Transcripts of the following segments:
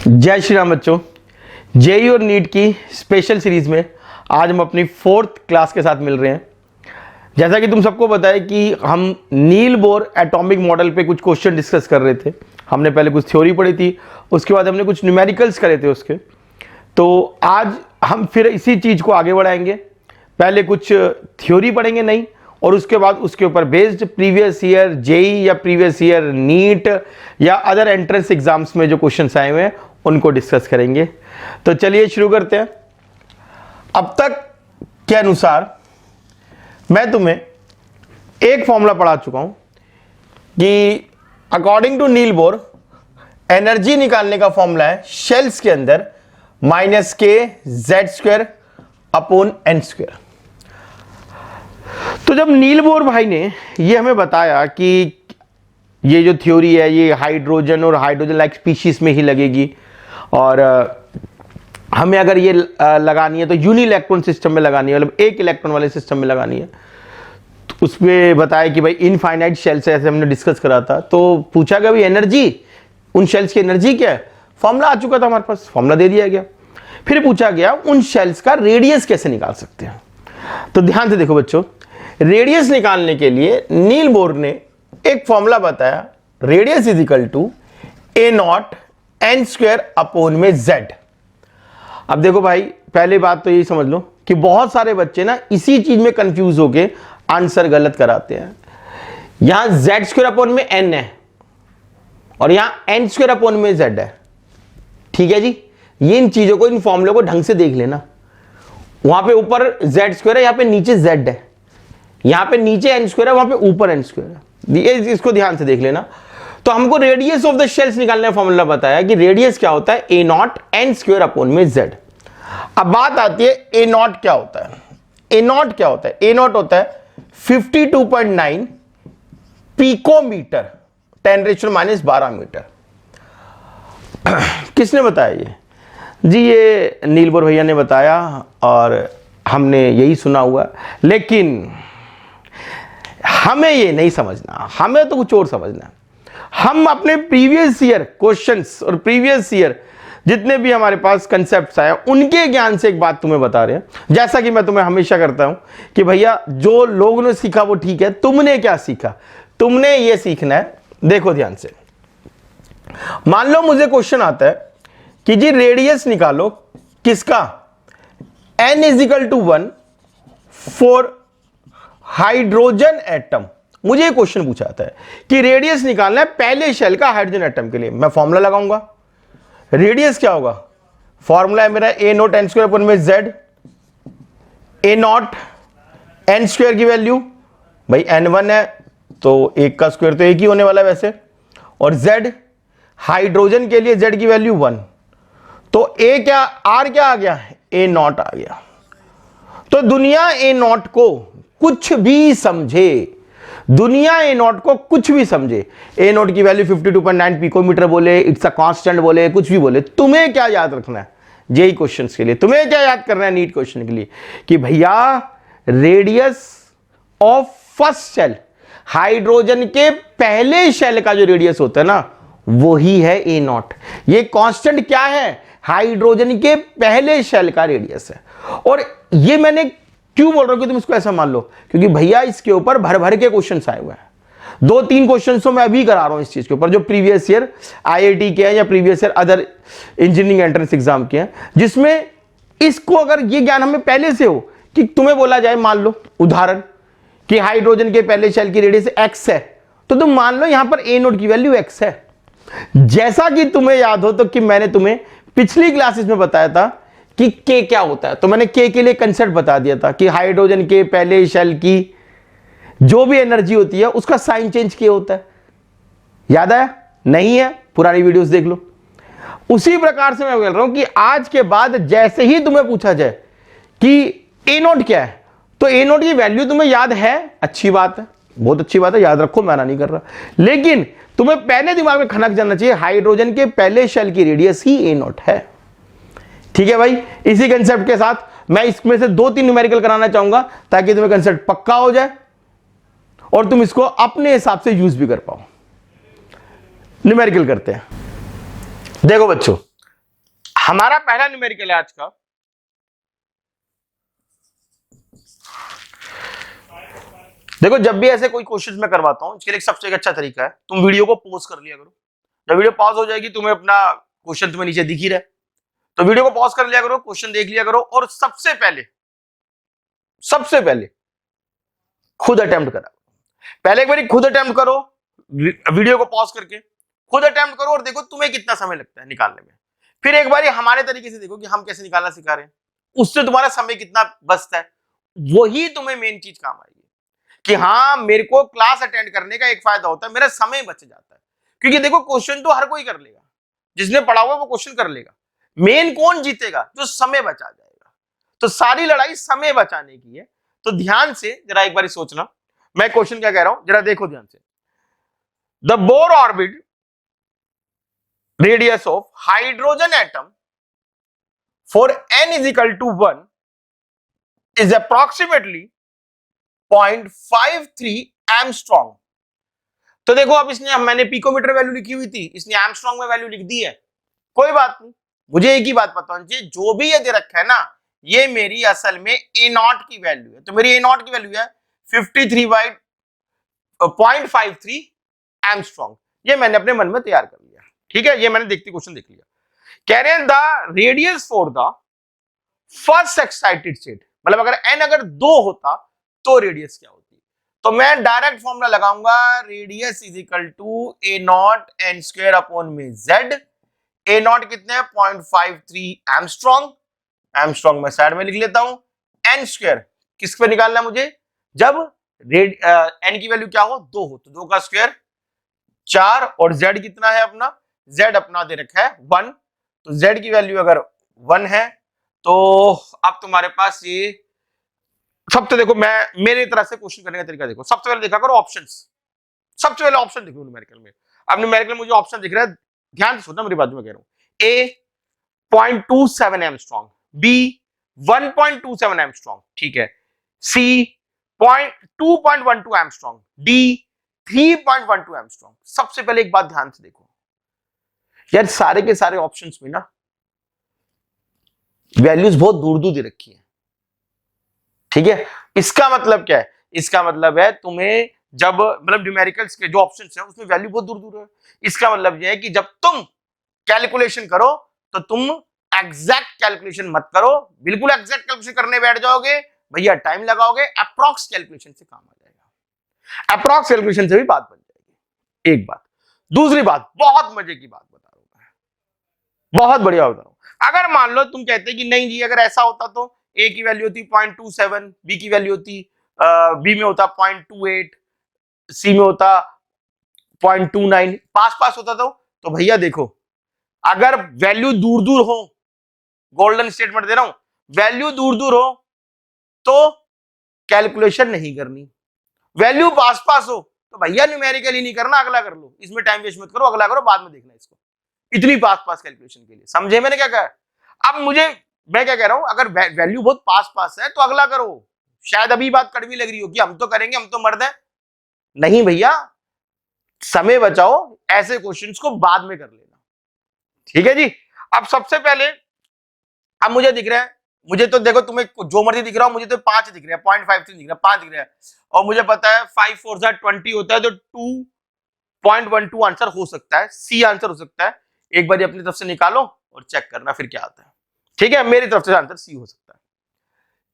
जय श्री राम बच्चों। जेई और नीट की स्पेशल सीरीज में आज हम अपनी 4th क्लास के साथ मिल रहे हैं। जैसा कि तुम सबको पता है कि हम नील बोर एटॉमिक मॉडल पे कुछ क्वेश्चन डिस्कस कर रहे थे। हमने पहले कुछ थ्योरी पढ़ी थी, उसके बाद हमने कुछ न्यूमेरिकल्स करे थे उसके। तो आज हम फिर इसी चीज़ को आगे बढ़ाएंगे। पहले कुछ थ्योरी पढ़ेंगे नई, और उसके बाद उसके ऊपर बेस्ड प्रीवियस ईयर जेई या प्रीवियस ईयर नीट या अदर एंट्रेंस एग्जाम्स में जो क्वेश्चंस आए हुए हैं उनको डिस्कस करेंगे। तो चलिए शुरू करते हैं। अब तक के अनुसार मैं तुम्हें एक फॉर्मूला पढ़ा चुका हूं कि according to Neil Bohr energy निकालने का फॉर्मूला है शेल्स के अंदर -k(z²) अपॉन n²। तो जब नील बोर भाई ने ये हमें बताया कि ये जो थ्योरी है ये हाइड्रोजन और हाइड्रोजन लाइक स्पीशीज में ही लगेगी, और हमें अगर ये लगानी है तो यूनिइलेक्ट्रॉन सिस्टम में लगानी है, मतलब एक इलेक्ट्रॉन वाले सिस्टम में लगानी है। तो उसमें बताया कि भाई इनफाइनाइट शेल्स ऐसे हमने डिस्कस करा था। तो पूछा गया भाई एनर्जी, उन शेल्स की एनर्जी क्या है। फॉर्मूला आ चुका था हमारे पास, फॉर्मूला दे दिया गया। फिर पूछा गया उन शेल्स का रेडियस कैसे निकाल सकते हैं। तो ध्यान से देखो बच्चों, रेडियस निकालने के लिए नील बोर ने एक फॉर्मूला बताया, radius is equal to a0 n² upon में z। अब देखो भाई, पहले बात तो यही समझ लो कि बहुत सारे बच्चे ना इसी चीज में कंफ्यूज होके आंसर गलत कराते हैं। यहां z² अपॉन में n है और यहां n² अपॉन में z है। ठीक है जी, ये इन चीजों को, इन फॉर्मूले को ढंग से देख लेना। वहां पे ऊपर z² है, यहां पे नीचे z है, यहां पे नीचे n² है, वहां पे ऊपर n² है। इसको ध्यान से देख लेना। तो हमको रेडियस ऑफ द शेल्स निकालने का फॉर्मूला बताया कि रेडियस क्या होता है a0 n² अपॉन में z। अब बात आती है a0 क्या होता है। a0 क्या होता है? a0 होता है 52.9 पिकोमीटर 10⁻⁻12 मीटर। किसने बताया ये? जी ये नील बोर भैया ने बताया और हमने यही सुना हुआ, लेकिन हमें ये नहीं समझना, हमें तो कुछ और समझना है। हम अपने प्रीवियस ईयर क्वेश्चंस और प्रीवियस ईयर जितने भी हमारे पास कंसेप्ट्स आए उनके ज्ञान से एक बात तुम्हें बता रहे हैं। जैसा कि मैं तुम्हें हमेशा करता हूं कि भैया जो लोगों ने सीखा वो ठीक है, तुमने क्या सीखा, तुमने ये सीखना है। देखो ध्यान से, मान लो मुझे क्वेश्चन आता है कि जी रेडियस निकालो किसका, n = 1 फॉर हाइड्रोजन एटम। मुझे एक क्वेश्चन पूछा जाता है कि रेडियस निकालना है पहले शेल का हाइड्रोजन एटम के लिए। मैं फॉर्मूला लगाऊंगा, रेडियस क्या होगा, फॉर्मूला है मेरा a0 n² अपॉन में z। a0 n² की वैल्यू भाई n1 है तो 1 का स्क्वायर तो 1 ही होने वाला है वैसे, और z हाइड्रोजन के लिए z की वैल्यू 1, तो a क्या, r क्या आ गया, a0 आ गया। तो दुनिया a0 को कुछ भी समझे, दुनिया a0 को कुछ भी समझे, a0 की वैल्यू 52.9 पिकोमीटर बोले, इट्स अ कांस्टेंट बोले, कुछ भी बोले, तुम्हें क्या याद रखना है जेई क्वेश्चंस के लिए, तुम्हें क्या याद करना है नीट क्वेश्चन के लिए कि भैया radius of first shell, hydrogen के पहले शेल का जो रेडियस होता है ना वो ही है a0। ये कांस्टेंट क्या है, हाइड्रोजन के पहले शेल का रेडियस है। और ये मैंने क्यों बोल रहा हूं कि तुम इसको ऐसा मान लो, क्योंकि भैया इसके ऊपर भर भर के क्वेश्चंस आए हुए हैं। 2-3 क्वेश्चंस तो मैं अभी करा रहा हूं इस चीज के ऊपर, जो प्रीवियस ईयर आईआईटी के हैं या previous year other engineering entrance exam के हैं, जिसमें इसको अगर ये ज्ञान हमें पहले से हो कि तुम्हें बोला जाए, मान लो उदाहरण कि हाइड्रोजन के पहले शेल की रेडियस x है, तो तुम मान लो यहां पर a0 की वैल्यू x है। जैसा कि तुम्हें याद हो तो कि मैंने तुम्हें पिछली क्लासेस में बताया था कि k क्या होता है, तो मैंने k के लिए कंसेप्ट बता दिया था कि हाइड्रोजन के पहले शेल की जो भी एनर्जी होती है उसका साइन चेंज k होता है। याद आया? नहीं है? पुरानी वीडियोस देख लो। उसी प्रकार से मैं बोल रहा हूं कि आज के बाद जैसे ही तुम्हें पूछा जाए कि a0 क्या है, तो a0 की वैल्यू तुम्हें याद है, अच्छी बात है, बहुत अच्छी बात है, याद रखो, मैं नहीं कर रहा, लेकिन तुम्हें पहले दिमाग में खनक जाना चाहिए हाइड्रोजन के पहले शेल की रेडियस ही a0 है। ठीक है भाई, इसी कंसेप्ट के साथ मैं इसमें से 2-3 न्यूमेरिकल कराना चाहूंगा ताकि तुम्हें कंसेप्ट पक्का हो जाए और तुम इसको अपने हिसाब से यूज भी कर पाओ। न्यूमेरिकल करते हैं। देखो बच्चों, हमारा पहला न्यूमेरिकल है आज का। देखो जब भी ऐसे कोई क्वेश्चंस मैं करवाता हूं, इसके लिए सबसे एक अच्छा तरीका है, तुम वीडियो को पॉज कर लिया करो। जब वीडियो पॉज हो जाएगी, तुम्हें अपना क्वेश्चन तुम्हें नीचे दिख ही रहा है, तो वीडियो को पॉज कर लिया करो, क्वेश्चन देख लिया करो, और सबसे पहले खुद अटेम्प्ट करा। पहले एक बार खुद अटेम्प्ट करो, वीडियो को पॉज करके खुद अटेम्प्ट करो और देखो तुम्हें कितना समय लगता है निकालने में। फिर एक बार हमारे तरीके से देखो कि हम कैसे निकालना सिखा रहे हैं, उससे तुम्हारा समय कितना बचता है। वही तुम्हें मेन चीज काम आएगी कि हाँ, मेरे को क्लास अटेंड करने का एक फायदा होता है, मेरा समय बच जाता है। क्योंकि देखो क्वेश्चन तो हर कोई कर लेगा, जिसने पढ़ा हुआ वो क्वेश्चन कर लेगा। मेन कौन जीतेगा? जो समय बचा जाएगा। तो सारी लड़ाई समय बचाने की है। तो ध्यान से जरा एक बार सोचना, मैं क्वेश्चन क्या कह रहा हूं, जरा देखो ध्यान से। The Bohr orbit radius of hydrogen atom for n is equal to 1 is approximately 0.53 Armstrong. तो देखो अब इसने, मैंने पिकोमीटर वैल्यू लिखी हुई थी, इसने एमस्ट्रॉन्ग में वैल्यू लिख दी है। कोई बात नहीं, मुझे एक ही बात पता होनी चाहिए, जो भी ये दे रखा है ना, ये मेरी असल में ए नॉट की वैल्यू है। तो मेरी ए नॉट की वैल्यू है 53/0.53 एमस्ट्रॉन्ग। ये मैंने अपने मन में तैयार कर लिया। ठीक है, ये मैंने देखते क्वेश्चन देख लिया। कह रहे हैं the radius for the first excited state, मतलब अगर n अगर 2 होता तो रेडियस क्या होती। तो मैं डायरेक्ट फॉर्मूला लगाऊंगा, radius is equal to a naught n square upon में जेड। ए नॉट कितने हैं? 0.53 एमस्ट्रॉन्ग। एमस्ट्रॉन्ग मैं साइड में लिख लेता हूं। एन स्क्वायर किस पे निकालना मुझे? जब एन की वैल्यू क्या हो? 2 हो, तो 2 का स्क्वायर 4, और जेड कितना है अपना? जेड अपना दे रखा है 1। तो जेड की वैल्यू अगर 1 है तो अब तुम्हारे पास ये सब, तो देखो मैं मेरी तरह से क्वेश्चन करने का तरीका देखो। सबसे पहले देखा करो ऑप्शंस, सबसे पहले ऑप्शन देखो न्यूमेरिकल में। अब न्यूमेरिकल में मुझे ऑप्शन दिख रहा है, ध्यान से सुनना मेरी बात में कह रहा हूं। ए 0.27 एमस्ट्रॉन्ग, बी 1.27 एमस्ट्रॉन्ग, ठीक है, सी 2.12 एमस्ट्रॉन्ग, डी 3.12 एमस्ट्रॉन्ग। सबसे पहले एक बात ध्यान से देखो यार, सारे के सारे ऑप्शंस में ना वैल्यूज बहुत दूर दूर दे रखी है। ठीक है, इसका मतलब क्या है? इसका मतलब है तुम्हें जब, मतलब न्यूमेरिकल्स के जो ऑप्शंस हैं उसमें वैल्यू बहुत दूर दूर है। इसका मतलब यह है कि जब तुम कैलकुलेशन करो तो तुम एग्जैक्ट कैलकुलेशन मत करो। बिल्कुल एग्जैक्ट कैलकुलेशन करने बैठ जाओगे भैया, टाइम लगाओगे। अप्रॉक्स कैलकुलेशन से काम आ जाएगा। अप्रॉक्स कैलकुलेशन से भी बात बन जाएगी। एक बात। दूसरी बात, बहुत मजे की बात बता रहा हूं, बहुत बढ़िया बता रहा हूं। अगर मान लो तुम कहते कि नहीं जी, अगर ऐसा होता तो ए की वैल्यू होती 0.27, बी की वैल्यू होती, बी में होता 0.28, सी में होता 0.29, पास पास होता तो भैया देखो, अगर वैल्यू दूर दूर हो, गोल्डन स्टेटमेंट दे रहा हूं, वैल्यू दूर दूर हो तो कैलकुलेशन नहीं करनी। वैल्यू पास पास हो तो भैया न्यूमेरिकल ही नहीं करना, अगला कर लो, इसमें टाइम वेस्ट मत करो, अगला करो, बाद में देखना इसको। इतनी पास पास कैलकुलेशन के लिए, समझे मैंने क्या कहा? अब मैं क्या कह रहा हूं, अगर वैल्यू बहुत पास पास है तो अगला करो। शायद अभी बात कड़वी लग रही हो कि हम तो करेंगे, हम तो मर्द हैं। नहीं भैया, समय बचाओ, ऐसे क्वेश्चंस को बाद में कर लेना। ठीक है जी। अब सबसे पहले, अब मुझे दिख रहा है, मुझे तो देखो, तुम्हें जो मर्जी दिख रहा हो, मुझे तो 5 दिख रहा है, 0.53 दिख रहा है, 5 दिख रहा है, और मुझे पता है 5 4 20 होता है, तो 2.12 आंसर हो सकता है, सी आंसर हो सकता है। एक बार अपनी तरफ से निकालो और चेक करना फिर क्या आता है। ठीक है, मेरी तरफ से आंसर सी हो सकता है।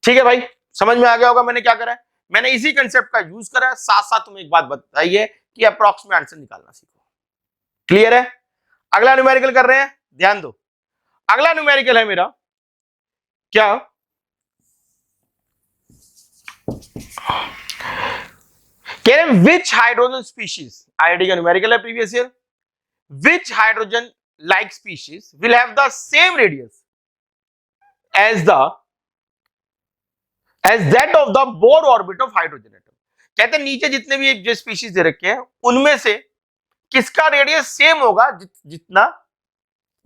ठीक है भाई, समझ में आ गया होगा मैंने क्या करा है। मैंने इसी कंसेप्ट का यूज करा है, साथ साथ तुम्हें एक बात बताइए कि अप्रॉक्स में आंसर निकालना सीखो। क्लियर है? अगला न्यूमेरिकल कर रहे हैं, ध्यान दो। अगला न्यूमेरिकल है मेरा क्या, कह रहे विच हाइड्रोजन स्पीशीज, आईआईटी का न्यूमेरिकल है previous year, which hydrogen like species will have the same radius as that of the Bohr orbit of hydrogen atom. कहते हैं नीचे जितने भी जो स्पीशीज दे रखे हैं उनमें से किसका रेडियस सेम होगा जितना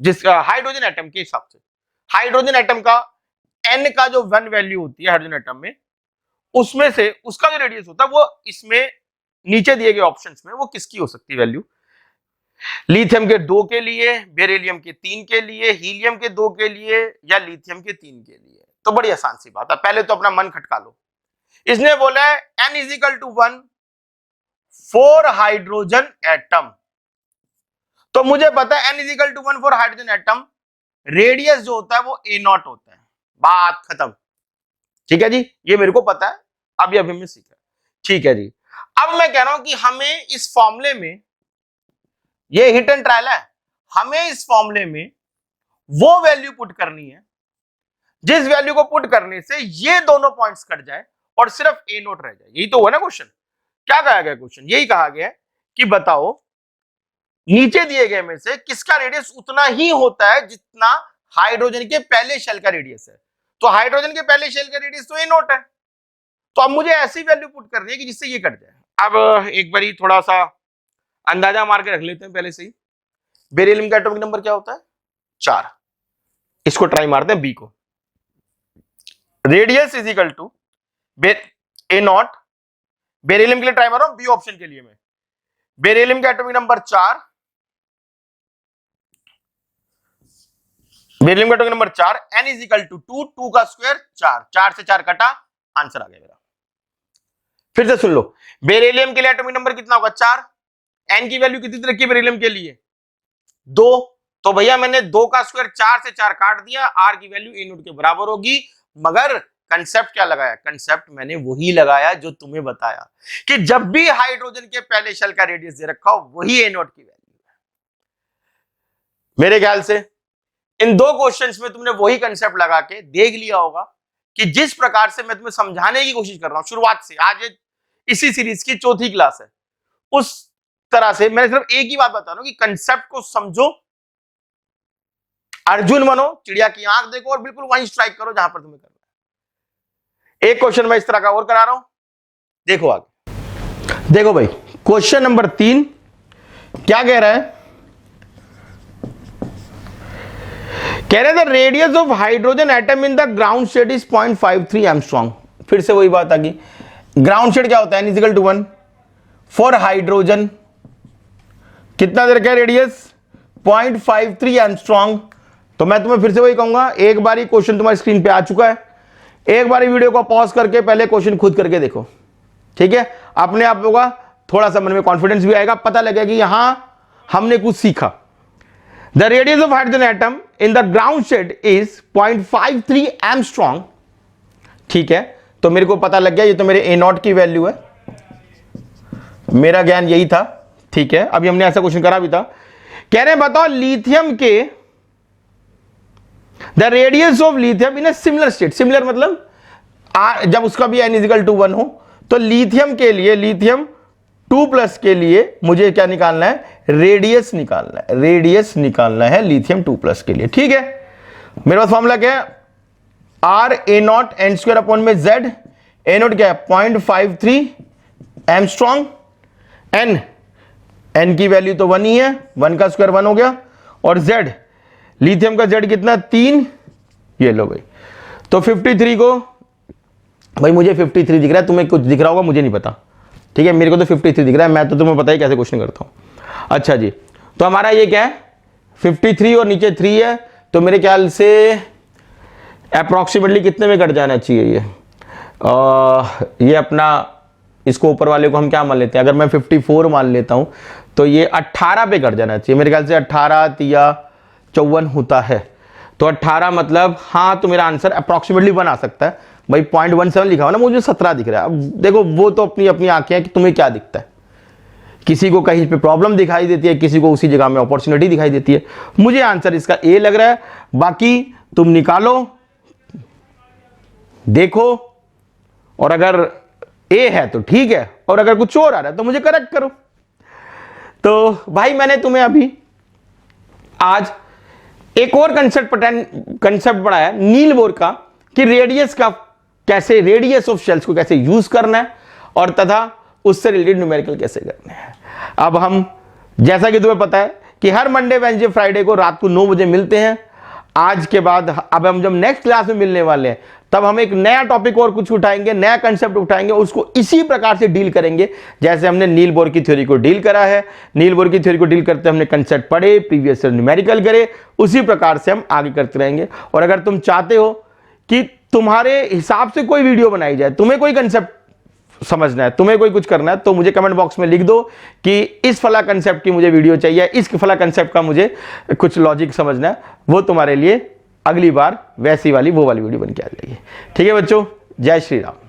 जिसका हाइड्रोजन एटम के हिसाब से। हाइड्रोजन एटम का n का जो 1 वैल्यू होती है हाइड्रोजन एटम में, उसमें से उसका जो रेडियस होता है वो इसमें नीचे दिए गए ऑप्शंस में वो किसकी हो सकती है वैल्यू। लिथियम के 2 के लिए, बेरिलियम के 3 के लिए, हीलियम के 2 के लिए या लिथियम के 3 के लिए। तो बड़ी आसान सी बात है, पहले तो अपना मन खटका लो। इसने बोला है n is equal to 1 4 hydrogen atom. तो मुझे पता है n is equal to 1 4 hydrogen atom, radius जो होता है वो a नॉट होता है, बात खत्म। ठीक है जी, ये मेरे को पता है, अभी हमने सीखा। ठीक है जी, अब मैं कह रहा हूं कि हमें इस फॉर्मूले में, ये हिट एंड ट्रायल है, हमें इस फॉर्मूले में वो वैल्यू पुट करनी है जिस वैल्यू को पुट करने से ये दोनों पॉइंट्स कट जाए और सिर्फ ए नोट रह जाए। यही तो हुआ ना क्वेश्चन। क्या कहा गया क्वेश्चन? यही कहा गया कि बताओ नीचे दिए गए में से किसका रेडियस उतना ही होता है जितना हाइड्रोजन के पहले शेल का रेडियस है। तो हाइड्रोजन के पहले शेल का रेडियस तो ए नोट है, तो अब मुझे ऐसी वैल्यू पुट करनी है कि जिससे ये कट जाए। अब एक बारी थोड़ा सा अंदाजा मार के रख लेते हैं पहले से ही। बेरिलियम का एटॉमिक नंबर क्या होता है? 4। इसको ट्राई मारते हैं बी को। Radius is equal to a naught, beryllium के लिए ट्राई मार रहा हूं, बी ऑप्शन के लिए मैं। बेरिलियम का एटॉमिक नंबर 4, बेरिलियम का atomic number 4, n is equal to 2, 2 का स्क्वायर 4, 4 से 4 कटा, आंसर आ गया मेरा। फिर से सुन लो, बेरिलियम के लिए एटॉमिक नंबर कितना होगा? 4। n की वैल्यू कितनी रखी है बेरिलियम के लिए? 2। तो भैया मैंने 2 का स्क्वायर 4 से 4 काट दिया, r की वैल्यू ए नोट के बराबर होगी। मगर कंसेप्ट क्या लगाया? कंसेप्ट मैंने वही लगाया जो तुम्हें बताया कि जब भी हाइड्रोजन के पहले शेल का रेडियस दे रखा हो वही ए नोट की वैल्यू है। मेरे ख्याल से इन दो क्वेश्चंस में तुमने वही कंसेप्ट लगा के देख लिया होगा कि जिस प्रकार से मैं तुम्हें समझाने की कोशिश कर रहा हूं शुरुआत से, आज इसी सीरीज की 4थी क्लास है, उस तरह से मैं सिर्फ एक ही बात बता रहा हूं कि कंसेप्ट को समझो, अर्जुन बनो, चिड़िया की आंख देखो और बिल्कुल वहीं स्ट्राइक करो जहां पर तुम्हें करना है। एक क्वेश्चन मैं इस तरह का और करा रहा हूं, देखो आगे। देखो भाई, क्वेश्चन नंबर 3 क्या कह रहा है? कह रहे the radius of hydrogen atom in the ground state is 0.53 angstrom. फिर से वही बात आ गई। ग्राउंड स्टेट क्या होता है? n equal to 1 for hydrogen, कितना दे रखा है रेडियस? 0.53 एंगस्ट्रॉम। तो मैं तुम्हें फिर से वही कहूंगा, एक बार ही क्वेश्चन तुम्हारी स्क्रीन पे आ चुका है, एक बार वीडियो को पॉज करके पहले क्वेश्चन खुद करके देखो। ठीक है, अपने आप होगा, थोड़ा सा मन में कॉन्फिडेंस भी आएगा, पता लगेगा कि यहां हमने कुछ सीखा। The radius of hydrogen atom in the ground state is 0.53 angstrom. ठीक है, तो मेरे को पता लग गया ये तो मेरे ए नॉट की वैल्यू है, मेरा ज्ञान यही था। ठीक है, अभी हमने ऐसा क्वेश्चन करा भी था। कह रहे हैं बताओ लिथियम के the radius of lithium in a similar state. Similar मतलब जब उसका भी n इक्वल टू 1 हो, तो लिथियम के लिए, लिथियम 2+ के लिए मुझे क्या निकालना है? रेडियस निकालना है। रेडियस निकालना है लिथियम 2+ के लिए। ठीक है, मेरे पास फॉर्मूला क्या है? r a not n square upon में z। a नॉट क्या है? 0.53 एंगस्ट्रॉम। n की वैल्यू तो 1 ही है, 1 का स्क्वायर 1 हो गया। और z, लिथियम का z कितना? 3। ये लो भाई, तो 53 को, भाई मुझे 53 दिख रहा है, तुम्हें कुछ दिख रहा होगा, मुझे नहीं पता। ठीक है, मेरे को तो 53 दिख रहा है, मैं तो तुम्हें पता ही कैसे क्वेश्चन करता हूं। अच्छा जी, तो हमारा ये क्या है? 53 और नीचे 3 है, तो मेरे ख्याल से अप्रॉक्सीमेटली कितने में कट जाना चाहिए ये अपना, इसको ऊपर वाले को हम क्या मान लेते हैं? अगर मैं 54 मान लेता हूं तो ये 18 पे कट जाना चाहिए मेरे ख्याल से। 18 या 54 होता है, तो 18 मतलब हाँ, तो मेरा आंसर अप्रॉक्सीमेटली 1 आ सकता है। भाई 0.17 लिखा हुआ ना, मुझे 17 दिख रहा है। अब देखो, वो तो अपनी अपनी आंखें हैं कि तुम्हें क्या दिखता है। किसी को कहीं पे प्रॉब्लम दिखाई देती है, किसी को उसी जगह में अपॉर्चुनिटी दिखाई देती है। मुझे आंसर इसका ए लग रहा है, बाकी तुम निकालो, देखो, और अगर ए है तो ठीक है, और अगर कुछ और आ रहा है तो मुझे करेक्ट करो। तो भाई मैंने तुम्हें अभी आज एक और कंसेप्ट पढ़ाया नील बोर का, कि रेडियस का कैसे, रेडियस ऑफ शेल्स को कैसे यूज करना है और तथा उससे रिलेटेड न्यूमेरिकल कैसे करने हैं। अब हम, जैसा कि तुम्हें पता है कि हर मंडे, वेडनेसडे, फ्राइडे को रात को 9 बजे मिलते हैं। आज के बाद अब हम जब नेक्स्ट क्लास में मिलने वाले हैं तब हम एक नया टॉपिक और कुछ उठाएंगे, नया कंसेप्ट उठाएंगे, उसको इसी प्रकार से डील करेंगे जैसे हमने नील बोर की थ्योरी को डील करा है। नील बोर की थ्योरी को डील करते हमने कंसेप्ट पढ़े, प्रीवियस ईयर न्यूमेरिकल करे, उसी प्रकार से हम आगे करते रहेंगे। और अगर तुम चाहते हो कि तुम्हारे हिसाब से कोई वीडियो बनाई जाए, तुम्हें कोई कंसेप्ट समझना है, तुम्हें कोई कुछ करना है, तो मुझे कमेंट बॉक्स में लिख दो कि इस फला कंसेप्ट की मुझे वीडियो चाहिए, इस फला कंसेप्ट का मुझे कुछ लॉजिक समझना है, वो तुम्हारे लिए अगली बार वैसी वाली वो वाली वीडियो बन के आ जाएगी। ठीक है बच्चों, जय श्री राम।